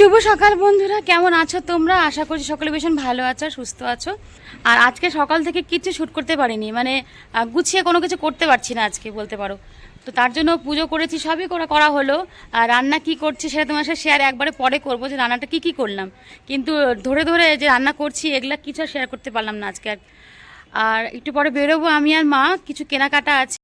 শুভ সকাল বন্ধুরা, কেমন আছো তোমরা? আশা করছি সকলে ভীষণ ভালো আছো, সুস্থ আছো। আর আজকে সকাল থেকে কিছু শ্যুট করতে পারিনি, মানে গুছিয়ে কোনো কিছু করতে পারছি না আজকে বলতে পারো। তো তার জন্য পুজো করেছি, সবই করা হলো। আর রান্না কি করছি সেটা তোমার সাথে শেয়ার একবারে পরে করবো, যে রান্নাটা কি করলাম। কিন্তু ধরে ধরে যে রান্না করছি এগুলা কিছু শেয়ার করতে পারলাম না আজকে। আর একটু পরে বেরোবো আমি আর মা, কিছু কেনাকাটা আছে।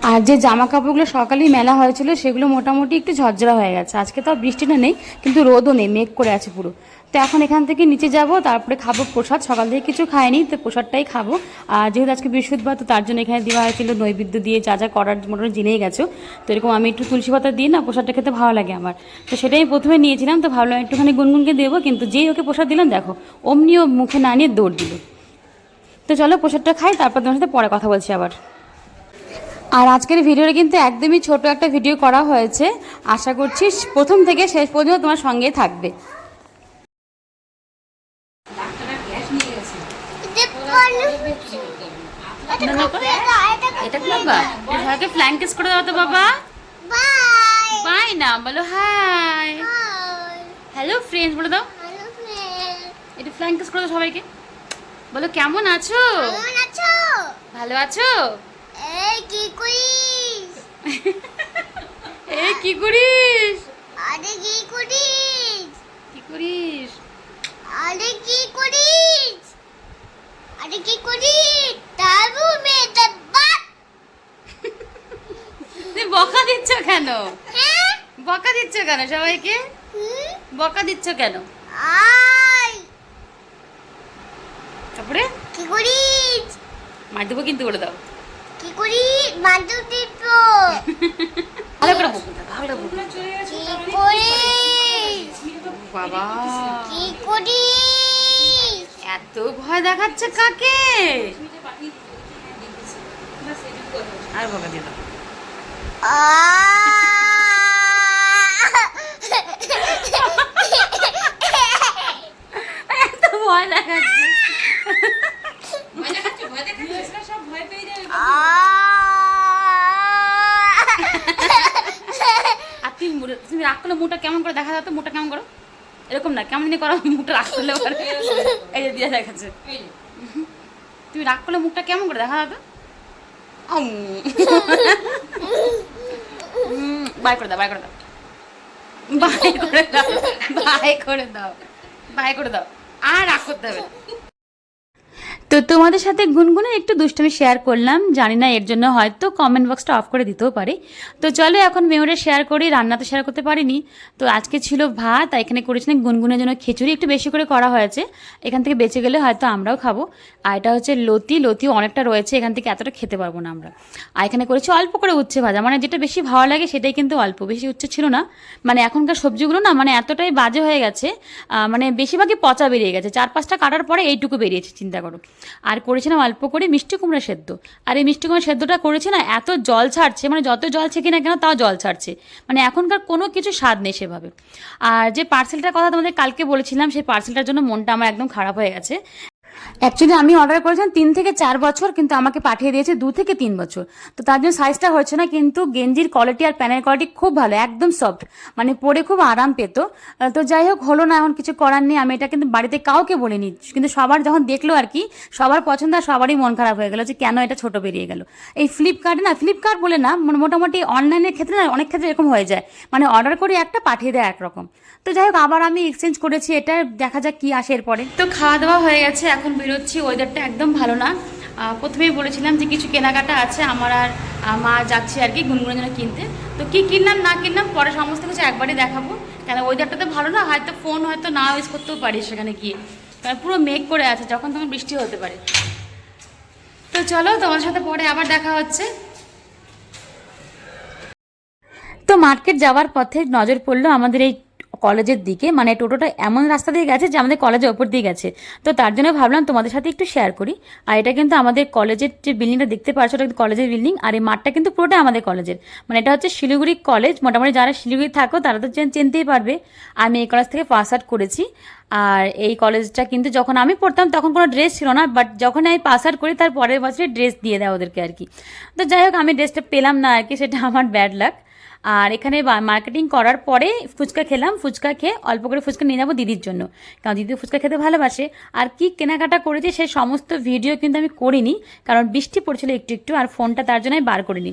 আর যে জামা কাপড়গুলো সকালেই মেলা হয়েছিল সেগুলো মোটামুটি একটু ঝরঝরা হয়ে গেছে। আজকে তো বৃষ্টিটা নেই, কিন্তু রোদও নেই, মেঘ করে আছে পুরো। তো এখন এখান থেকে নিচে যাব, তারপরে খাবো প্রসাদ। সকাল থেকে কিছু খাইনি, তো প্রসাদটাই খাবো। আর যেহেতু আজকে বৃহস্পতিবার, তো তার জন্য এখানে দেওয়া হয়েছিল নৈবেদ্য দিয়ে যা যা করার মোটামুটি জেনেই গেছো। তো এরকম আমি একটু তুলসী পাতা দিয়ে না প্রসাদটা খেতে ভালো লাগে আমার। তো সেটাই প্রথমে নিয়েছিলাম, তো ভাবলাম একটুখানি গুনগুনকে দেবো, কিন্তু যেই ওকে প্রসাদ দিলাম দেখো অমনিও মুখে না নিয়ে দৌড় দিল। তো চলো প্রসাদটা খাই, তারপর তোমার সাথে পরে কথা বলছি আবার। আর আজকের ভিডিওটা কিন্তু একদমই ছোট একটা ভিডিও করা হয়েছে। আশা করছি প্রথম থেকে শেষ পর্যন্ত তোমার সঙ্গেই থাকবে। এটা ফ্ল্যাঙ্ক কিস করে দাও তো বাবা। বাই না বলো, হাই হ্যালো ফ্রেন্ডস বলে দাও। এটা ফ্ল্যাঙ্ক কিস করে দাও সবাইকে। বলো কেমন আছো? ভালো আছো? এই কি করিস? এই কি করিস? আরে কি করিস? কি করিস? আরে কি করিস? আরে কি করিস? তারু মেয়েটা বাপ। তুমি বকা দিচ্ছ কেন? হ্যাঁ? বকা দিচ্ছ কেন সবাইকে? বকা দিচ্ছ কেন? আয় তারপরে কি করিস? মার দেবো কিন্তু বলে দাও। কি করিস? মাদু দিব। ভালো করে বকো, ভালো করে বকো। কি করিস? বাবা কি করিস? এত ভয় দেখাচ্ছে কাকে? আর বকা দিয়ে দাও। এত ভয় দেখাচ্ছে। আর তুমি রাগ করলে মুখটা কেমন করে দেখা যাতো? মুখটা কেমন করো? এরকম না, কেমন করো মুখটা রাগ করলে। এই যে দিয়ে দেখাচ্ছে। তুমি রাগ করলে মুখটা কেমন করে দেখা যাতো? বাই করে দাও, বাই করে দাও, বাই করে দাও, বাই করে দাও, বাই করে দাও। আর রাগ করতে হবে। তো তোমাদের সাথে গুনগুনের একটু দুষ্টুমি শেয়ার করলাম, জানি না এর জন্য হয়তো কমেন্ট বক্সটা অফ করে দিতেও পারে। তো চলো এখন মেমোরে শেয়ার করি। রান্না তো শেয়ার করতে পারিনি। তো আজকে ছিল ভাত, আর এখানে করেছিলাম গুনগুনের জন্য খিচুড়ি, একটু বেশি করে করা হয়েছে। এখান থেকে বেঁচে গেলে হয়তো আমরাও খাবো। আর এটা হচ্ছে লতিও অনেকটা রয়েছে, এখান থেকে এতটা খেতে পারবো না আমরা। আর এখানে করেছি অল্প করে উচ্ছে ভাজা, মানে যেটা বেশি ভালো লাগে সেটাই, কিন্তু অল্প, বেশি উচ্ছে ছিল না। মানে এখনকার সবজিগুলো না মানে এতটাই বাজে হয়ে গেছে, মানে বেশিরভাগই পচা বেরিয়ে গেছে। 4-5টা কাটার পরে এইটুকু বেরিয়েছে, চিন্তা করো। আর করেছিলাম অল্প করে মিষ্টি কুমড়া সেদ্ধ। আর এই মিষ্টি কুমড়া সেদ্ধটা করেছি না, এত জল ছাড়ছে, মানে যত জল ছেঁকি না কেন তাও জল ছাড়ছে। মানে এখনকার কোনো কিছু স্বাদ নেই সেভাবে। আর যে পার্সেলটার কথা তোমাদের কালকে বলেছিলাম, সেই পার্সেলটার জন্য মনটা আমার একদম খারাপ হয়ে গেছে। অ্যাকচুয়ালি আমি অর্ডার করেছিলাম 3 থেকে 4 বছর, কিন্তু আমাকে পাঠিয়ে দিয়েছে 2 থেকে 3 বছর। তো তার জন্য সাইজটা হচ্ছে না, কিন্তু গেঞ্জির কোয়ালিটি আর প্যানের কোয়ালিটি খুব ভালো, একদম সফট, মানে পরে খুব আরাম পেত। তো যাই হোক, হলো না, এখন কিছু করার নেই। আমি এটা কিন্তু বাড়িতে কাউকে বলিনি, কিন্তু সবার যখন দেখলো আর কি, সবার পছন্দ, আর সবারই মন খারাপ হয়ে গেল যে কেন এটা ছোট বেরিয়ে গেল। এই ফ্লিপকার্টে না, ফ্লিপকার্ট বলে না, মোটামুটি অনলাইনের ক্ষেত্রে না অনেক ক্ষেত্রে এরকম হয়ে যায়, মানে অর্ডার করে একটা পাঠিয়ে দেয় একরকম। তো যাই হোক, আবার আমি এক্সচেঞ্জ করেছি এটা, দেখা যাক কি আসে এরপরে। তো খাওয়া দাওয়া হয়ে গেছে, এখন বেরোচ্ছি। ওয়েদারটা একদম ভালো না। প্রথমেই বলেছিলাম যে কিছু কেনাকাটা আছে আমার, আর মা যাচ্ছে আর কি গুনগুনের জন্য কিনতে। তো কি কিনলাম না কিনলাম পরে সমস্ত কিছু একবারই দেখাবো, কেন ওয়েদারটা তো ভালো না, হয়তো ফোন হয়তো না ইউজ করতেও পারি সেখানে গিয়ে, কারণ পুরো মেঘ করে আছে, যখন তখন বৃষ্টি হতে পারে। তো চলো, তোমার সাথে পরে আবার দেখা হচ্ছে। তো মার্কেট যাওয়ার পথে নজর পড়লো আমাদের এই কলেজের দিকে, মানে টোটোটা এমন রাস্তা দিয়ে গেছে যে আমাদের কলেজের ওপর দিয়ে গেছে। তো তার জন্য ভাবলাম তোমাদের সাথে একটু শেয়ার করি। আর এটা কিন্তু আমাদের কলেজের যে বিল্ডিংটা দেখতে পাচ্ছ, এটা কলেজের বিল্ডিং। আর এই মাঠটা কিন্তু পুরোটা আমাদের কলেজের, মানে এটা হচ্ছে শিলিগুড়ি কলেজ। মোটামুটি যারা শিলিগুড়ি থাকো তারা তো চিনতেই পারবে। আমি এই কলেজ থেকে পাস আউট করেছি। আর এই কলেজটা কিন্তু যখন আমি পড়তাম তখন কোনো ড্রেস ছিল না, বাট যখন আমি পাস আউট করি তার পরের বছরে ড্রেস দিয়ে দেয় ওদেরকে আর কি। তো যাই হোক, আমি ড্রেসটা পেলাম না আর কি, সেটা আমার ব্যাড লাক। আর এখানে মার্কেটিং করার পরে ফুচকা খেলাম, ফুচকা খেয়ে অল্প করে ফুচকা নিয়ে যাবো দিদির জন্য, কারণ দিদি ফুচকা খেতে ভালোবাসে। আর কি কেনাকাটা করেছি সেই সমস্ত ভিডিও কিন্তু আমি করিনি, কারণ বৃষ্টি পড়ছিল একটু একটু, আর ফোনটা তার জন্যই বার করিনি।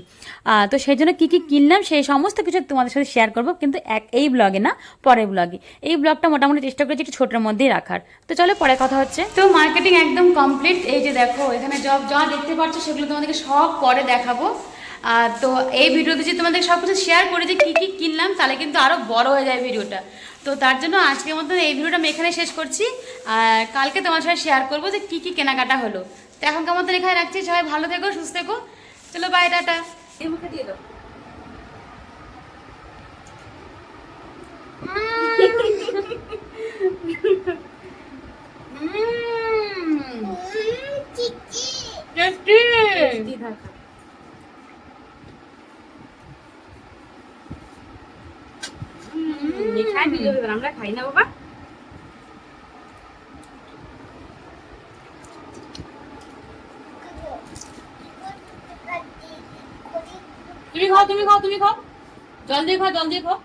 তো সেই জন্য কী কী কিনলাম সেই সমস্ত কিছু তোমাদের সাথে শেয়ার করবো, কিন্তু এই ব্লগে না, পরের ব্লগে। এই ব্লগটা মোটামুটি চেষ্টা করেছি একটু ছোটোর মধ্যেই রাখার। তো চলো পরে কথা হচ্ছে। তো মার্কেটিং একদম কমপ্লিট। এই যে দেখো এখানে যা দেখতে পাচ্ছ সেগুলো তোমাদেরকে সব পরে দেখাবো। তো এই ভিডিওতে যে তোমাদের সব কিছু শেয়ার করে যে কী কী কিনলাম, তাহলে কিন্তু আরও বড় হয়ে যায় ভিডিওটা। তো তার জন্য আজকের মতন এই ভিডিওটা আমি এখানে শেষ করছি, আর কালকে তোমার সাথে শেয়ার করবো যে কী কী কেনাকাটা হলো। তো এখনকার মতন এখানে রাখছি, সবাই ভালো থেকো, সুস্থ থেকো, চলো বাই, টাটা। এই মুখে দিয়ে দাও। আমরা খাই না বাবা। তুমি খাও, জল দিয়ে খাও,